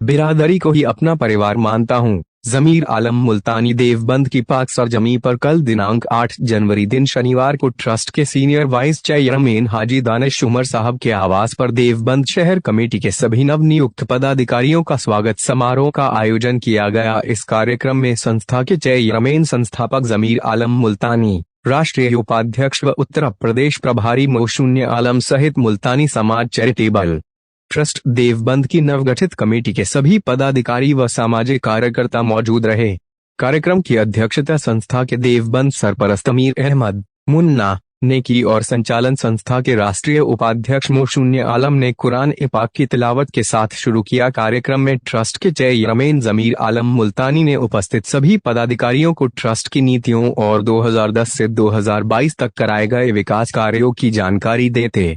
बिरादरी को ही अपना परिवार मानता हूँ। ज़मीर आलम मुल्तानी देवबंद की पाक सरजमी पर कल दिनांक 8 जनवरी दिन शनिवार को ट्रस्ट के सीनियर वाइस चेयरमैन हाजी दानिश उमर साहब के आवास पर देवबंद शहर कमेटी के सभी नवनियुक्त पदाधिकारियों का स्वागत समारोह का आयोजन किया गया। इस कार्यक्रम में संस्था के चेयरमैन संस्थापक ज़मीर आलम मुल्तानी, राष्ट्रीय उपाध्यक्ष व उत्तर प्रदेश प्रभारी मोशून्य आलम सहित मुल्तानी समाज चैरिटेबल ट्रस्ट देवबंद की नवगठित कमेटी के सभी पदाधिकारी व सामाजिक कार्यकर्ता मौजूद रहे। कार्यक्रम की अध्यक्षता संस्था के देवबंद सरपरस्त अमीर अहमद मुन्ना ने की और संचालन संस्था के राष्ट्रीय उपाध्यक्ष मोशून्य आलम ने कुरान ए पाक की तिलावत के साथ शुरू किया। कार्यक्रम में ट्रस्ट के चेयरमैन ज़मीर आलम मुल्तानी ने उपस्थित सभी पदाधिकारियों को ट्रस्ट की नीतियों और 2010 से 2022 तक कराए गए विकास कार्यों की जानकारी देते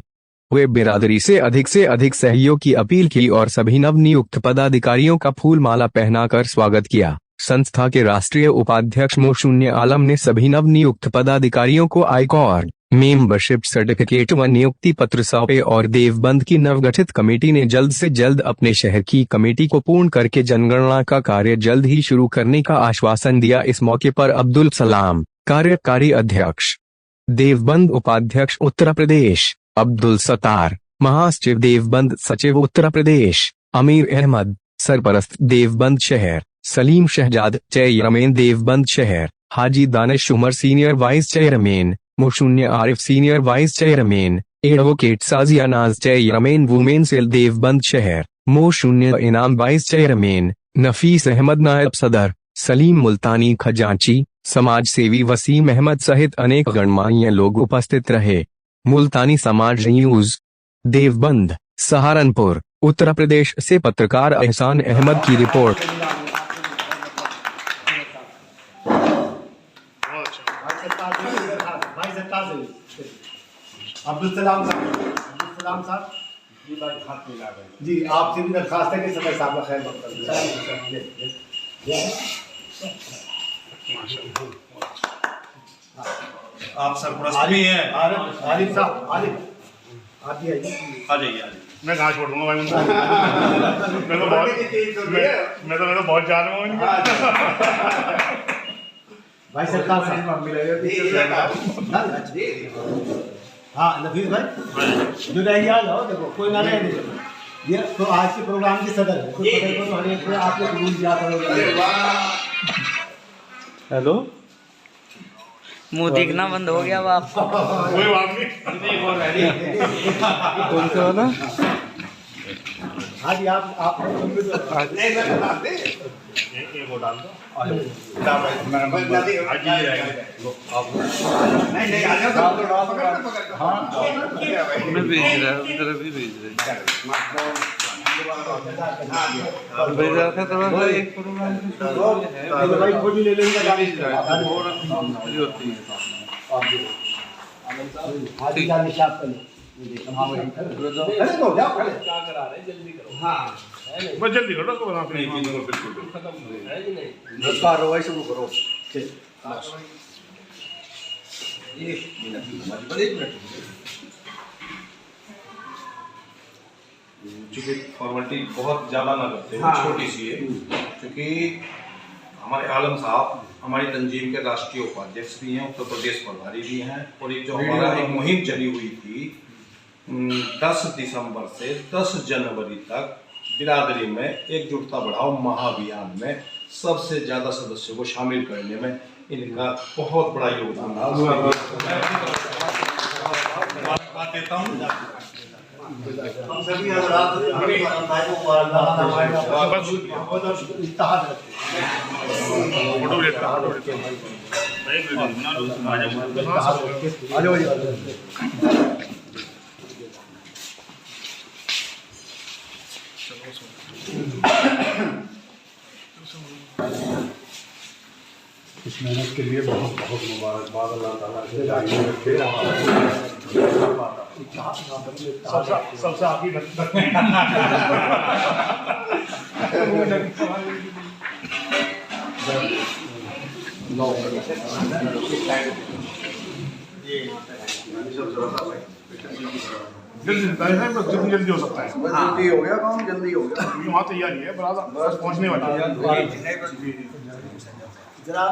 हुए बिरादरी से अधिक सहयोग की अपील की और सभी नवनियुक्त पदाधिकारियों का फूल माला पहनाकर स्वागत किया। संस्था के राष्ट्रीय उपाध्यक्ष मोशून्य आलम ने सभी नवनियुक्त पदाधिकारियों को आईकॉर्ड मेंबरशिप सर्टिफिकेट व नियुक्ति पत्र सौंपे और देवबंद की नवगठित कमेटी ने जल्द से जल्द अपने शहर की कमेटी को पूर्ण करके जनगणना का कार्य जल्द ही शुरू करने का आश्वासन दिया। इस मौके पर अब्दुल सलाम कार्यकारी अध्यक्ष देवबंद, उपाध्यक्ष उत्तर प्रदेश अब्दुल सत्तार, महासचिव देवबंद, सचिव उत्तर प्रदेश अमीर अहमद, सरपरस्त देवबंद शहर सलीम शहजाद, चेयरमैन देवबंद शहर Haji Danish Umar, senior vice chairman मोशून्य Arif, senior vice chairman advocate Sajiya Naz, chairman women cell Deoband शहर मोशून्य इनाम, वाइस चेयरमैन नफीस अहमद, नायब सदर सलीम मुल्तानी, खजांची समाज सेवी वसीम अहमद सहित अनेक गणमान्य लोग उपस्थित रहे। मुल्तानी समाज न्यूज देवबंद सहारनपुर उत्तर प्रदेश से पत्रकार एहसान अहमद की रिपोर्ट। अब्दुल सलाम साहब जी, आपसे भी दरखास्त है कि सदर साहब का खैर आप सरपरस्त भी हैं। आरिफ साहब, आरिफ आप भी आइए। आ जाइए। मैं कहाँ छोड़ दूंगा भाई उनको। मैं तो बहुत जान रहा हूँ भाई सरकार साहब हाँ नफीस भाई जो रह गया लो, देखो कोई ना रहे ये तो आज के प्रोग्राम की सदर है, कोई सदर को तो हर एक आपको जरूर याद करोगे। हेलो, मुंह दिखना बंद हो गया बाप। कोई बात नहीं। कौन सा वाला? हाँ जी, आप एक और डाल दो। मैं भेज रहा हूँ, इधर भी भेज रहे भेज रहा था थोड़ा सा एक प्रोग्राम बस जल्दी करो तो कार्रवाई शुरू करो। चूँकि फॉर्मेलिटी बहुत ज़्यादा ना करते हैं, छोटी सी है। क्योंकि हमारे आलम साहब हमारी तंजीम के राष्ट्रीय उपाध्यक्ष भी हैं, उत्तर प्रदेश प्रभारी भी हैं, और एक जो हमारा एक मुहिम चली हुई थी 10 दिसंबर से 10 जनवरी तक बिरादरी में एकजुटता बढ़ाओ महाअभियान में सबसे ज़्यादा सदस्यों को शामिल करने में इनका बहुत बड़ा योगदान देता हूँ। हम सभी इस मेहनत के लिए बहुत बहुत मुबारकबाद। अल्लाह ताला से जारी रखे। सबसे आगे जल्दी जल्दी जल्दी हो सकता है जल्दी हो गया काम, जल्दी हो गया। क्योंकि वहाँ तैयारी है बराबर बस पहुँचने वाला है। जरा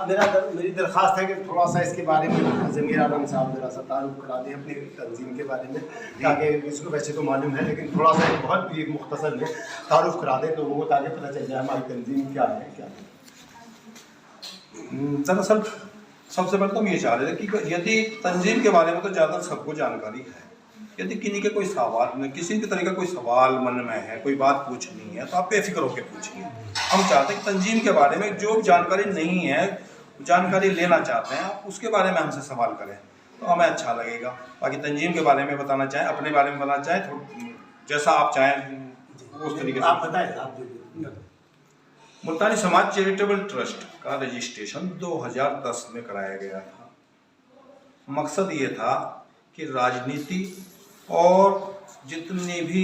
मेरी दरख्वास्त है कि थोड़ा सा इसके बारे में ज़मीर आलम साहब जरा सा तारुफ करा दें अपनी तंजीम के बारे में, ताकि इसको वैसे तो मालूम है लेकिन थोड़ा सा बहुत भी मुख्तसर में तारुफ करा दें लोगों को, ताकि पता चल जाए हमारी तंजीम क्या है क्या नहीं। दरअसल सबसे पहले तो हम ये चाह रहे थे कि यदि तंजीम के बारे में तो ज़्यादा सबको जानकारी है, यदि किन्हीं के कोई सवाल में किसी भी तरह का कोई सवाल मन में है, कोई बात पूछनी है, तो आप बेफिक्र होकर पूछिए। हम चाहते हैं कि तंजीम के बारे में जो जानकारी नहीं है, जानकारी लेना चाहते हैं, आप उसके बारे में हमसे सवाल करें तो हमें अच्छा लगेगा। बाकी तंजीम के बारे में बताना चाहें, अपने बारे में बताना चाहें, तो जैसा आप चाहें उस तरीके से आप बताएं। आप मुल्तानी समाज चैरिटेबल ट्रस्ट का रजिस्ट्रेशन 2010 में कराया गया था। मकसद ये था कि राजनीति और जितनी भी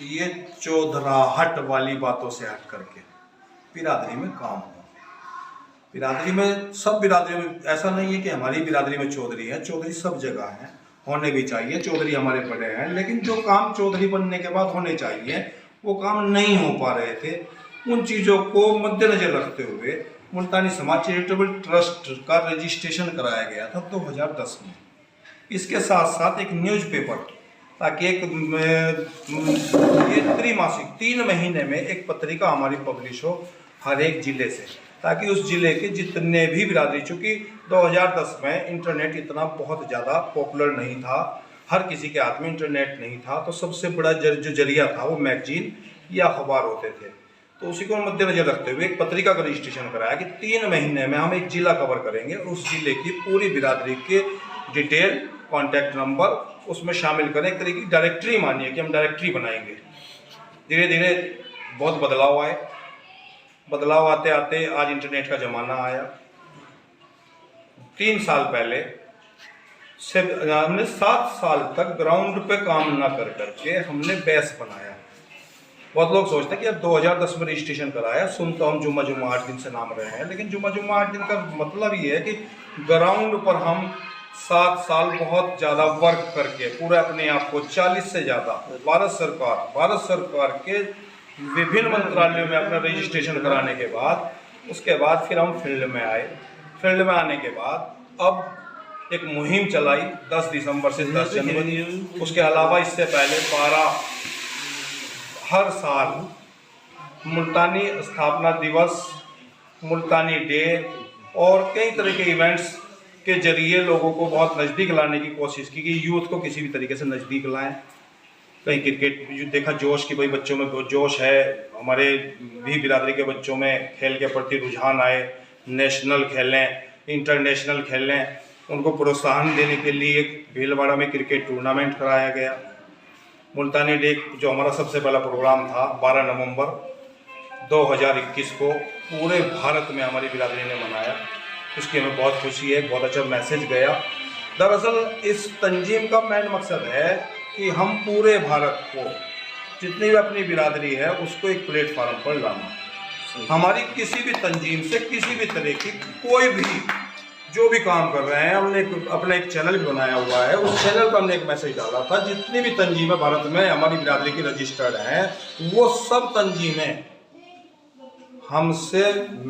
ये चौधराहट वाली बातों से हट करके बिरादरी में काम हो। बिरादरी में सब बिरादरी में ऐसा नहीं है कि हमारी बिरादरी में चौधरी है, चौधरी सब जगह है, होने भी चाहिए। चौधरी हमारे बड़े हैं, लेकिन जो काम चौधरी बनने के बाद होने चाहिए वो काम नहीं हो पा रहे थे। उन चीज़ों को मद्देनजर रखते हुए मुल्तानी समाज चैरिटेबल ट्रस्ट का रजिस्ट्रेशन कराया गया था 2010 में। इसके साथ साथ एक न्यूज़पेपर, ताकि एक ये त्रैमासिक 3 महीने में एक पत्रिका हमारी पब्लिश हो हर एक ज़िले से, ताकि उस ज़िले के जितने भी बिरादरी, चूँकि 2010 में इंटरनेट इतना बहुत ज़्यादा पॉपुलर नहीं था, हर किसी के हाथ में इंटरनेट नहीं था, तो सबसे बड़ा जो जरिया था वो मैगजीन या अखबार होते थे। तो उसी को मद्देनजर रखते हुए एक पत्रिका का रजिस्ट्रेशन कराया कि 3 महीने में हम एक ज़िला कवर करेंगे और उस ज़िले की पूरी बिरादरी के डिटेल, कॉन्टैक्ट नंबर उसमें शामिल करें। एक तरीके की डायरेक्टरी मानिए कि हम डायरेक्टरी बनाएंगे। धीरे धीरे बहुत बदलाव आए, बदलाव आते आते आज इंटरनेट का ज़माना आया। 3 साल पहले से हमने 7 साल तक ग्राउंड पे काम ना कर करके हमने बेस बनाया। बहुत लोग सोचते हैं कि अब 2010 में रजिस्ट्रेशन कराया, सुन तो हम जुम्मा 8 दिन से नाम रहे हैं, लेकिन जुम्मा 8 दिन का मतलब ये है कि ग्राउंड पर हम 7 साल बहुत ज़्यादा वर्क करके पूरे अपने आप को 40 से ज़्यादा भारत सरकार के विभिन्न मंत्रालयों में अपना रजिस्ट्रेशन कराने के बाद, उसके बाद फिर हम फील्ड में आए। फील्ड में आने के बाद अब एक मुहिम चलाई 10 दिसंबर से 10 जनवरी। उसके अलावा इससे पहले 12 हर साल मुल्तानी स्थापना दिवस, मुल्तानी डे और कई तरह के इवेंट्स के जरिए लोगों को बहुत नज़दीक लाने की कोशिश की कि यूथ को किसी भी तरीके से नज़दीक लाएं। कहीं क्रिकेट देखा जोश कि भाई बच्चों में बहुत जोश है, हमारे भी बिरादरी के बच्चों में खेल के प्रति रुझान आए, नेशनल खेलें, इंटरनेशनल खेलें, उनको प्रोत्साहन देने के लिए भीलवाड़ा में क्रिकेट टूर्नामेंट कराया गया। मुल्तानी डे जो हमारा सबसे पहला प्रोग्राम था 12 नवंबर 2021 को पूरे भारत में हमारी बिरादरी ने मनाया। उसकी हमें बहुत खुशी है, बहुत अच्छा मैसेज गया। दरअसल इस तंजीम का मेन मकसद है कि हम पूरे भारत को, जितनी भी अपनी बिरादरी है, उसको एक प्लेटफार्म पर लाना। हमारी किसी भी तंजीम से किसी भी तरह की कोई भी जो भी काम कर रहे हैं, हमने अपना एक चैनल भी बनाया हुआ है। उस चैनल पर हमने एक मैसेज डाला था, जितनी भी तंजीमें भारत में हमारी बिरादरी की रजिस्टर्ड हैं, वो सब तंजीमें हमसे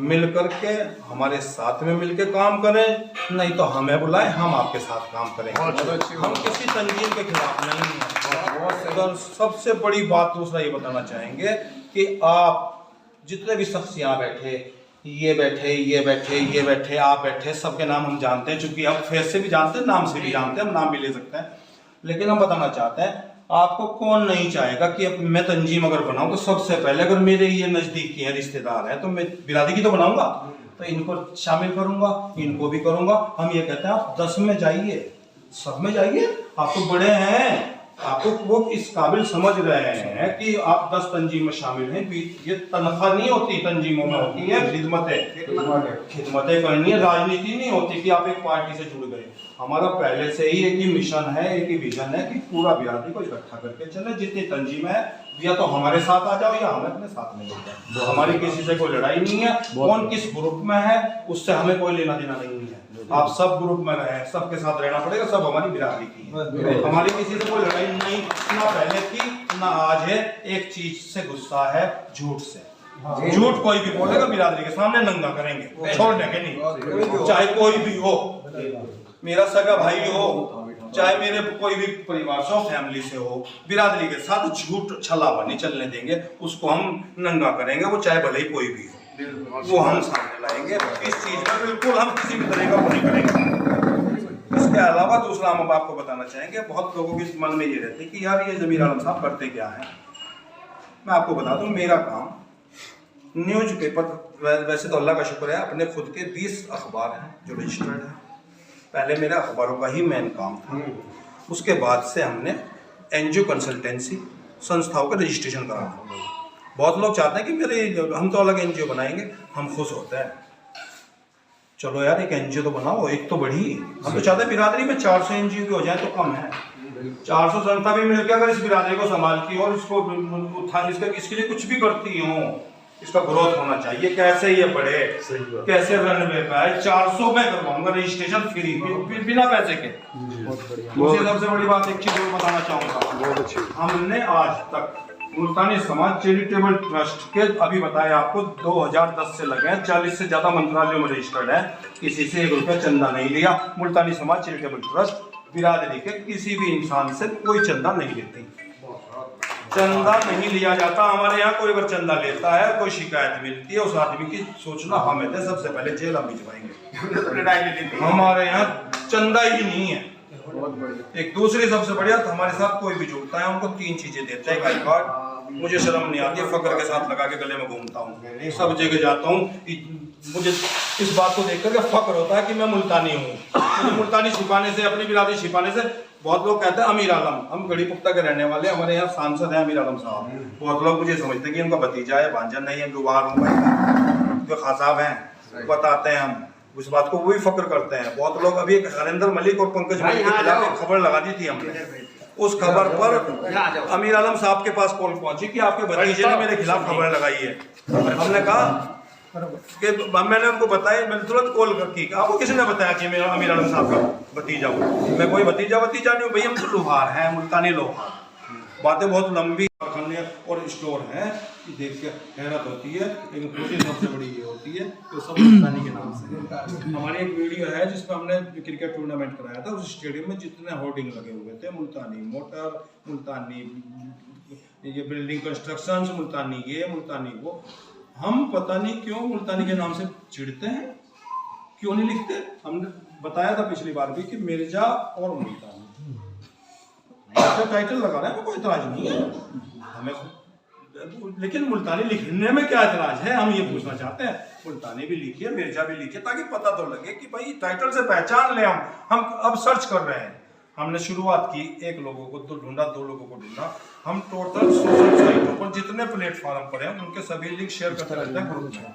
मिल करके, हमारे साथ में मिल के काम करें, नहीं तो हमें बुलाएं, हम आपके साथ काम करेंगे। हम किसी तंजीम के खिलाफ नहीं हैं। सबसे बड़ी बात दूसरा ये बताना चाहेंगे कि आप जितने भी शख्स यहाँ बैठे, ये बैठे, ये बैठे, ये बैठे, आप बैठे, सबके नाम हम जानते हैं, चूंकि आप फेस से भी जानते हैं, नाम से भी जानते हैं, हम नाम भी ले सकते हैं। लेकिन हम बताना चाहते हैं, आपको कौन नहीं चाहेगा कि मैं तंजीम अगर बनाऊं तो सबसे पहले अगर मेरे ये नज़दीकी हैं, रिश्तेदार हैं, तो मैं बिरादरी की तो बनाऊंगा, तो इनको शामिल करूंगा, इनको भी करूंगा। हम ये कहते हैं आप 10 में जाइए, सब में जाइए, आप तो बड़े हैं, आपको वो इस काबिल समझ रहे हैं कि आप 10 तंजीम में शामिल हैं। ये तनख्वाह नहीं होती तंजीमों में, होती है खिदमतें करनी है। राजनीति नहीं होती कि आप एक पार्टी से जुड़ गए। हमारा पहले से ही एक ही मिशन है, एक ही विजन है कि पूरा बिरादरी को इकट्ठा करके चले। जितनी तंजीम है या तो हमारे साथ आ जाओ या हमें अपने साथ में ले जाओ। हमारी किसी से कोई लड़ाई नहीं है, कौन किस ग्रुप में है उससे हमें कोई लेना देना नहीं है। आप सब ग्रुप में रहे, सबके साथ रहना पड़ेगा, सब हमारी बिरादरी की है। हमारी किसी से कोई लड़ाई नहीं, ना पहले थी ना आज है। एक चीज से गुस्सा है, झूठ से। झूठ कोई भी बोलेगा बिरादरी के सामने नंगा करेंगे, छोड़ देंगे नहीं, चाहे कोई भी हो, मेरा सगा भाई हो, चाहे मेरे कोई भी परिवार से हो, फैमिली से हो, बिरादरी के साथ झूठ छलावा नहीं चलने देंगे। उसको हम नंगा करेंगे, वो चाहे भले ही कोई भी हो, वो हम सामने लाएंगे। इस चीज में बिल्कुल हम किसी भी तरह का वो नहीं करेंगे। इसके अलावा दूसरा हम आपको बताना चाहेंगे, बहुत लोगों के मन में ये रहते कि यार ये ज़मीर आलम साहब करते क्या है। मैं आपको बता दूं, मेरा काम न्यूज पेपर, वैसे तो अल्लाह का शुक्र है अपने खुद के 20 अखबार हैं जो रजिस्टर्ड है। पहले मेरा अखबारों का ही मेन काम था। उसके बाद से हमने एनजीओ कंसल्टेंसी संस्थाओं का रजिस्ट्रेशन कराना। बहुत लोग चाहते हैं कि मेरे हम तो अलग एनजीओ बनाएंगे, हम खुश होते हैं। चलो यार एक एनजीओ तो बनाओ, एक तो बढ़ी। हम तो चाहते हैं बिरादरी में 400 एनजीओ भी हो जाए तो कम है। 400 संस्था भी मिलकर अगर इस बिरादरी को संभालती और इसको इसके लिए कुछ भी करती हो, इसका ग्रोथ होना चाहिए। कैसे ये बढ़े, कैसे रनवे पे आए। 400 में करवाऊंगा रजिस्ट्रेशन फ्री, बिना पैसे के। दूसरी सबसे बड़ी बात एक चीज और बताना चाहूंगा, हमने आज तक मुल्तानी समाज चैरिटेबल ट्रस्ट के, अभी बताया आपको 2010 से लगे हैं, 40 से ज्यादा मंत्रालयों में रजिस्टर्ड है, किसी से 1 रुपया चंदा नहीं लिया। मुल्तानी समाज चैरिटेबल ट्रस्ट बिरादरी के किसी भी इंसान से कोई चंदा नहीं लेती, चंदा नहीं लिया जाता। हमारे यहाँ कोई अगर चंदा लेता है, कोई शिकायत मिलती है, उस आदमी की सोचना हमें तो सबसे पहले जेल हम भिजवाएंगे। हमारे यहाँ चंदा ही नहीं है। एक दूसरी सबसे बढ़िया, तो हमारे साथ कोई भी जुड़ता है उनको 3 चीजें देते हैं। एक कार्ड, मुझे शर्म नहीं आती, फक्र के साथ लगा के गले में घूमता हूँ, सब जगह जाता हूँ। मुझे इस बात को देख करके फक्र होता है कि मैं मुल्तानी हूँ। मुल्तानी छिपाने से, अपनी बिरादरी छिपाने से, बहुत लोग कहते हैं अमीर आलम, हम गढ़ी पुख्ता के रहने वाले, हमारे यहाँ सांसद है अमीर आलम साहब। बहुत लोग मुझे समझते हैं कि उनका भतीजा है, भांजा नहीं है, गुवार हूँ, जो खास साहब हैं, बताते हैं हम उस बात को, वो भी फक्र करते हैं। बहुत लोग, अभी हरिंदर मलिक और पंकज मलिक के खिलाफ खबर लगा दी थी हमने, उस खबर पर अमीर आलम साहब के पास कॉल पहुंची कि आपके भतीजे ने मेरे खिलाफ खबर लगाई है। हमने कहा कि मैंने उनको बताया, मैंने तुरंत कॉल की, आपको किसी ने बताया कि मेरा अमीर आलम साहब का भतीजा हूँ? मैं कोई भतीजा नहीं हूँ भाई, हम तो लोहार हैं, मुल्तानी लोहार। बातें बहुत लंबी और स्टोर हैं कि देख के हैरत होती है, लेकिन खुशी सबसे बड़ी ये होती है कि सब मुल्तानी के नाम से। हमारी एक वीडियो है जिसमें हमने क्रिकेट टूर्नामेंट कराया था, उस स्टेडियम में जितने होर्डिंग लगे हुए थे, मुल्तानी मोटर, मुल्तानी ये बिल्डिंग कंस्ट्रक्शन, मुल्तानी ये, मुल्तानी वो। हम पता नहीं क्यों मुल्तानी के नाम से चिढ़ते हैं, क्यों नहीं लिखते। हमने बताया था पिछली बार भी कि मिर्जा और मुल्तानी टाइटल लगा रहे हैं, कोई इतराज नहीं है हमें, लेकिन मुल्तानी लिखने में क्या इतराज है, हम ये पूछना चाहते हैं। मुल्तानी भी लिखिए, मिर्जा भी लिखिए, ताकि पता तो लगे कि भाई टाइटल से पहचान ले। हम अब सर्च कर रहे हैं। हमने शुरुआत की, 1 लोगों को तो ढूंढा, 2 लोगों को ढूंढा। हम टोटल सोशल साइटों पर जितने प्लेटफॉर्म पर हैं उनके सभी लिंक शेयर करते रहते हैं ग्रुप में।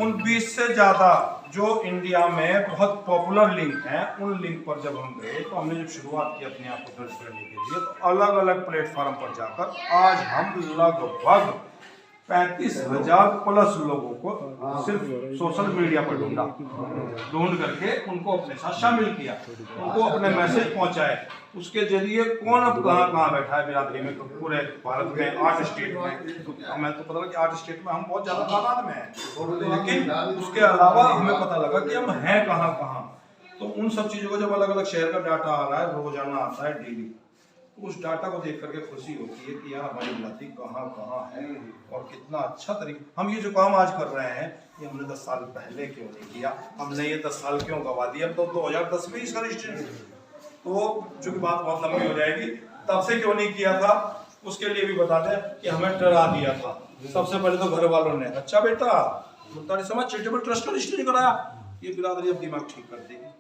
उन 20 से ज्यादा जो इंडिया में बहुत पॉपुलर लिंक हैं, उन लिंक पर जब हम गए तो हमने जब शुरुआत की अपने आप को दर्ज करने के लिए, तो अलग अलग प्लेटफॉर्म पर जाकर आज हम लगभग 35,000 प्लस लोगों को सिर्फ सोशल मीडिया पर ढूंढ करके उनको अपने साथ शामिल किया, उनको अपने मैसेज पहुंचाए। उसके जरिए कौन अब कहाँ बैठा है बिरादरी में, तो पूरे भारत में 8 स्टेट में, हमें तो पता लगा कि 8 स्टेट में हम बहुत ज़्यादा तादाद में हैं, लेकिन उसके अलावा हमें पता लगा कि हम हैं कहाँ। तो उन सब चीज़ों को जब अलग अलग शहर का डाटा आ रहा है, रोजाना आता है, डेली, उस डाटा को देख करके खुशी होती है कि यार हमारी बिरादरी कहाँ है और कितना अच्छा तरीका। हम ये जो काम आज कर रहे हैं, ये हमने 10 साल पहले क्यों नहीं किया, हमने ये 10 साल क्यों गवा दिया। अब तो 2010 में इसका रजिस्ट्रेशन, तो चूंकि बात बहुत लंबी हो जाएगी, तब से क्यों नहीं किया था उसके लिए भी बता दें कि हमें डरा दिया था। सबसे पहले तो घर वालों ने, अच्छा बेटा मुल्तानी समाज चैरिटेबल ट्रस्ट का रजिस्ट्रेशन कराया, ये बिरादरी अब दिमाग ठीक कर देगी।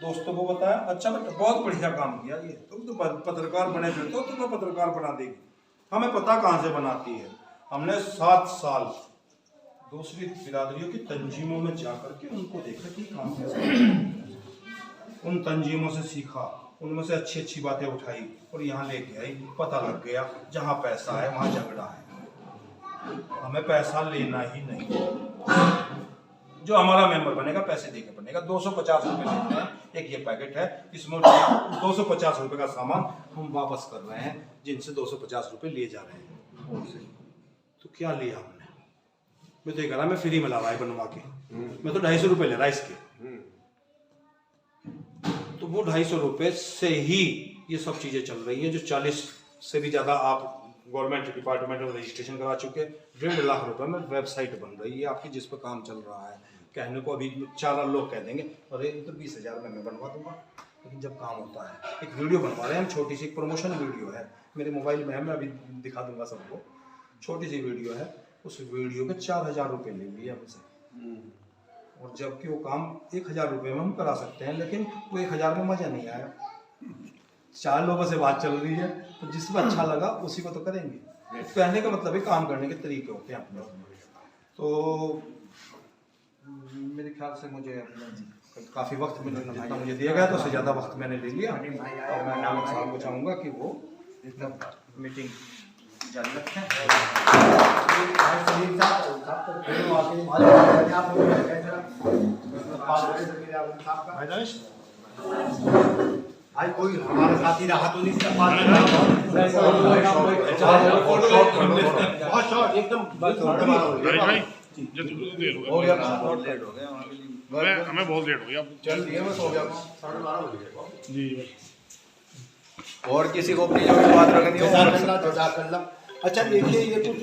दोस्तों को बताया, अच्छा बेटा बहुत बढ़िया काम किया, ये तुम तो पत्रकार बने फिरते हो, तुम्हें पत्रकार बना देगी। हमें पता कहाँ से बनाती है। हमने 7 साल दूसरी बिरादरियों की तंजीमों में जाकर के उनको देखा कि काम कैसे, उन तंजीमों से सीखा। उनमें से अच्छी अच्छी बातें उठाई और यहाँ लेके आई। पता लग गया जहाँ पैसा है वहाँ झगड़ा है। हमें पैसा लेना ही नहीं। जो हमारा मेंबर बनेगा पैसे देके बनेगा। 250 रुपये लेते हैं, एक ये पैकेट है, इसमें 250 रुपये का सामान हम वापस कर रहे हैं जिनसे 250 रुपये लिए जा रहे हैं। तो क्या लिया हमने? मैं तो ये कह रहा मैं फ्री में ला रहा है बनवा के, मैं तो 250 रुपये ले रहा इसके। तो वो 250 रुपये से ही ये सब चीज़ें चल रही हैं। जो 40 से भी ज़्यादा आप गवर्नमेंट डिपार्टमेंट में रजिस्ट्रेशन करा चुके, 1.5 लाख रुपए में वेबसाइट बन रही है आपकी, जिस पर काम चल रहा है। कहने को अभी 4 लोग कह देंगे अरे तो 20,000 में मैं बनवा दूंगा, लेकिन जब काम होता है। एक वीडियो बनवा रहे हैं हम, छोटी सी प्रमोशन वीडियो है, मेरे मोबाइल में है, मैं अभी दिखा दूंगा सबको। छोटी सी वीडियो है, उस वीडियो के 4,000 रुपये ले लिए हमसे। और जबकि वो काम 1,000 रुपये में हम करा सकते हैं, लेकिन वो 1,000 में मज़ा नहीं आया। 4 लोगों से बात चल रही है, तो जिसको अच्छा लगा उसी को तो करेंगे। कहने का मतलब है काम करने के तरीके होते हैं अपने। तो मेरे ख्याल से मुझे काफ़ी वक्त मुझे दिया गया, तो उससे ज़्यादा वक्त मैंने ले लिया। और मैं नाम साहब को चाहूँगा कि वो मीटिंग जारी रखें। आज कोई हमारे साथी रहा तो नहीं, बहुत शॉर्ट एकदम हमें बहुत लेट हो गया। चल दिया मैं सो गया 12:30 बजे जी। और किसी को अपनी जो भी बात रखनी जज़ाकल्लाह। अच्छा देखिए, ये कुछ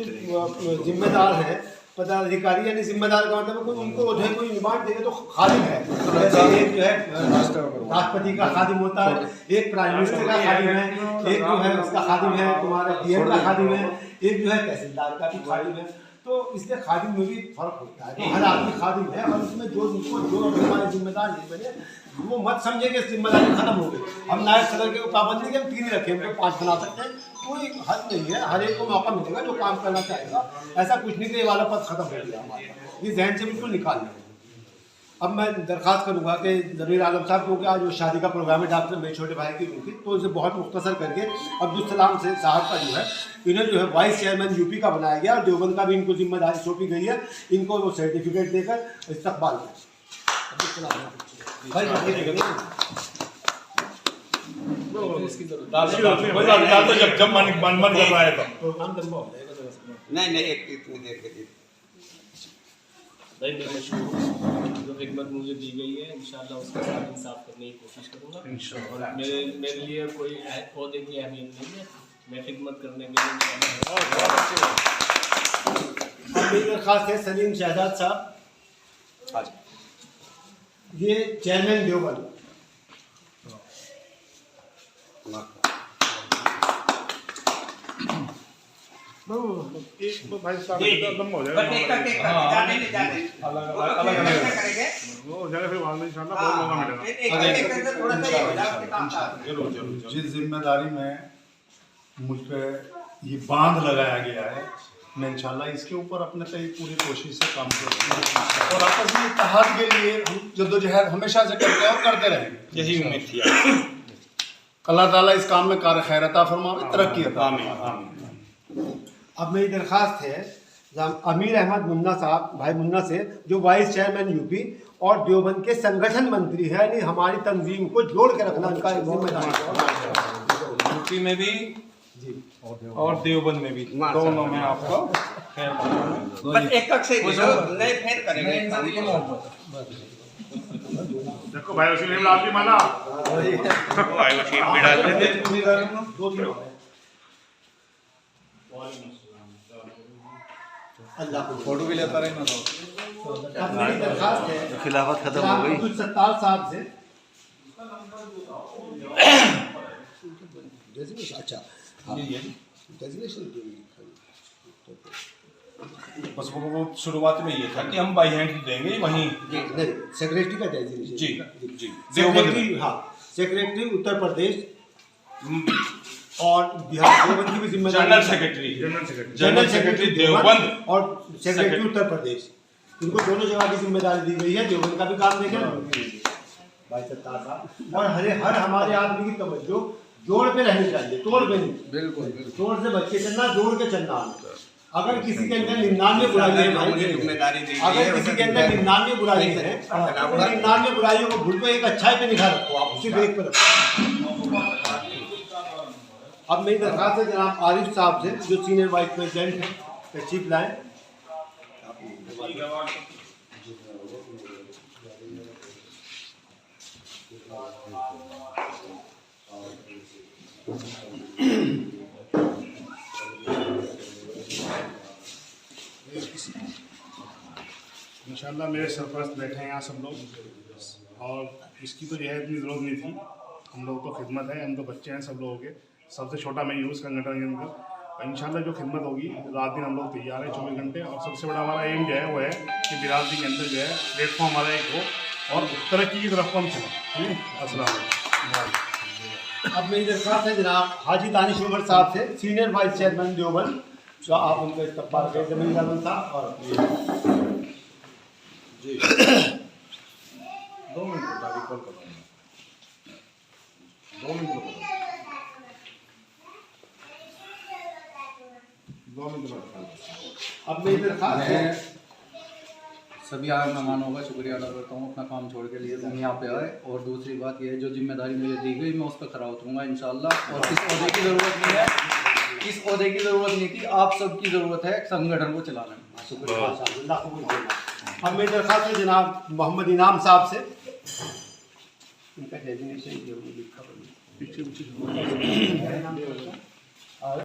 जिम्मेदार हैं पदाधिकारी, यानी जिम्मेदार का मतलब कोई उनको जो है कोई डिमांड देंगे तो खादिम है। जैसे एक जो है राष्ट्रपति का खादिम होता है, एक प्राइम मिनिस्टर का खादिम है, एक जो है उसका खादिम है, तुम्हारा डीएम का खादिम है, एक जो है तहसीलदार का भी खादिम है। तो इसलिए खादिम में भी फर्क होता है। तो हर आदमी खादिम है, और उसमें जो हमारे जिम्मेदार नहीं बने वो मत समझे कि जिम्मेदारी खत्म हो गई। हम नायब सदर के पाबंदी के हम 3 रखे, हम 5 बना सकते हैं, कोई हद नहीं है। हर एक को मौका मिलेगा जो काम करना चाहेगा। ऐसा कुछ नहीं कि ये वाला पद खत्म हो गया हमारा, ये जहन से बिल्कुल निकाल लें। अब मैं दरख्वास्त करूंगा कि ज़मीर आलम साहब, क्योंकि आज वो शादी का प्रोग्राम है डॉक्टर मेरे छोटे भाई की उनकी, तो इसे बहुत मुख्तसर करके अब्दुल सलाम से साहब का जो है इन्हें जो है वाइस चेयरमैन यूपी का बनाया गया, और देवबंद का भी इनको जिम्मेदारी सौंपी गई है। इनको वो सर्टिफिकेट देकर इस्तकबाल में जब मन कर रहा है तो प्रोग्राम लंबा हो जाएगा। नहीं एक इतनी देर के भाई मैं मशहूर जो खिदमत मुझे दी गई है, इंशाल्लाह उसके साथ इंसाफ करने की कोशिश करूँगा। और मेरे लिए कोई पौधे की अहमियत नहीं है, मैं खिदमत करने के लिए। अब मेरी दरख्वास्त है सलीम शहजाद साहब, ये चेयरमैन देवबंद। एक भाई साहब लंबा हो जाएगा, वो हो जाएगा फिर वहाँ में इंशाल्लाह बहुत मौका मिलेगा। जिस जिम्मेदारी में मुझ पर ये बांध लगाया गया है, मैं इंशाल्लाह इसके ऊपर अपने तय पूरी कोशिश से काम करूँगा, और आपस में इत्तेहाद के लिए हम जद्दोजहद हमेशा से करते हैं और करते रहेंगे। यही उम्मीद थी। अल्लाह ताला इस काम में कार खैर अता फरमावे, तरक्की अता फरमावे। अब मेरी दरख्वास्त है अमीर अहमद मुन्ना साहब, भाई मुन्ना से, जो वाइस चेयरमैन यूपी और देवबंद के संगठन मंत्री है, यानी हमारी तंजीम को जोड़ के रखना उनका एक जिम्मेदारी। यूपी में भी और देवबंद में भी, दोनों में आपको देखो भाई वसीम आपकी माना अल्लाह को फोटो भी लेता रहे ना। अब मेरी दरख्वास्त है खिलाफत खत्म हो गई। अब्दुल सत्तार साहब से। अच्छा बस वो शुरुआत में ये था कि हम बाई हैंड देंगे वहीं। सेक्रेटरी का डेजिग्नेशन जी सेक्रेटरी, हाँ सेक्रेटरी उत्तर प्रदेश और बिहार देवबंद की भी जिम्मेदारी। जनरल सेक्रेटरी देवबंद और सेक्रेटरी उत्तर प्रदेश, इनको दोनों जगह की जिम्मेदारी दी गई है। देवबंद का भी काम देखें। भाई सत्तार साहब, और हर हमारे आदमी की तवज्जो जोड़ पे रहनी चाहिए, तोड़ पे नहीं। बिल्कुल तोड़ से बच के चलना, जोड़ के चलना। अगर किसी के अंदर 99 बुराई है, अगर किसी के अंदर 99 बुराई है, तो 99 बुराइयों को भूल के एक अच्छाई पे निखार रखो, आप सिर्फ एक पे रखो। अब मेरी दरखास्त है जनाब आरिफ साहब से, जो सीनियर वाइस प्रेसिडेंट है, तशरीफ लाएं। इंशाल्लाह मेरे सरपरस्त बैठे हैं यहाँ सब लोग, और इसकी तो यह इतनी ज़रूरत नहीं थी। हम लोग तो खिदमत है, हम तो बच्चे हैं सब लोगों के, सबसे छोटा मैं यूज़ संगठन के अंदर। इंशाल्लाह जो खिदमत होगी रात दिन हम लोग तैयार हैं 24 घंटे। और सबसे बड़ा हमारा एम जो है वो है कि बिरादरी के अंदर जो है प्लेटफॉर्म हमारा एक हो और तरक्की की तरफ हम चलें। अस्सलाम वालेकुम। अब मेरी दरख्वास्त है जनाब हाजी दानिश उमर साहब से, सीनियर वाइस चेयरमैन देवबंद, तो आप उनका इस्तकबाल करें। जमीन आलम साहब और जी 2 मिनट गाड़ी कॉल कर रहा हूँ, 2 मिनट अब मेरी दरख्वास्त है सभी आए मेहमानों का शुक्रिया अदा करता हूँ अपना काम छोड़ के लिए तुम यहाँ पे आए। और दूसरी बात यह है जो जिम्मेदारी मुझे दी गई मैं उस पर खरा उतरूँगा इंशाल्लाह। और किस ओहदे की ज़रूरत नहीं है, किस ओहदे की ज़रूरत नहीं थी, आप सबकी ज़रूरत है संगठन को चलाने में। शुक्रिया। अब मेरी दरख्वास्त है जनाब मोहम्मद इनाम साहब से, उनका डेजिग्नेशन लिखा